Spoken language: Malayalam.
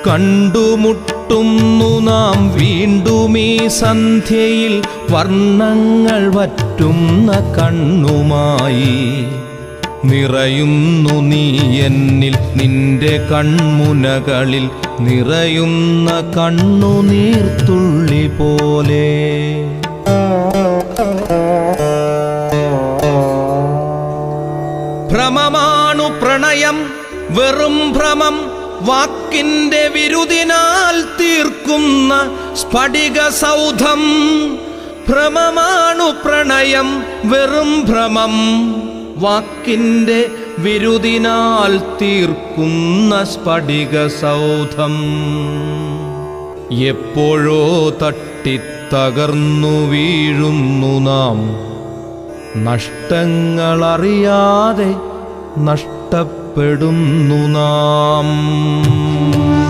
കണ്ടുമുട്ടുന്നു നാം വീണ്ടും ഈ സന്ധ്യയിൽ വർണ്ണങ്ങൾ വറ്റുന്ന കണ്ണുമായി. നിറയുന്നു നീ എന്നിൽ നിന്റെ കൺമുനകളിൽ നിറയുന്ന കണ്ണുനീർത്തുള്ളി പോലെ. ഭ്രമമാണു പ്രണയം വെറും ഭ്രമം, വാക്കിന്റെ വിരുദിനാൽ തീർക്കുന്ന സ്ഫടിക സൗധം. ഭ്രമമാണു പ്രണയം വെറും ഭ്രമം, വാക്കിന്റെ വിരുദിനാൽ തീർക്കുന്ന സ്ഫടിക സൗധം. എപ്പോഴോ തട്ടിത്തകർന്നു വീഴുന്നു നാം, നഷ്ടങ്ങളറിയാതെ നഷ്ടപ്പെടുന്നു നാം.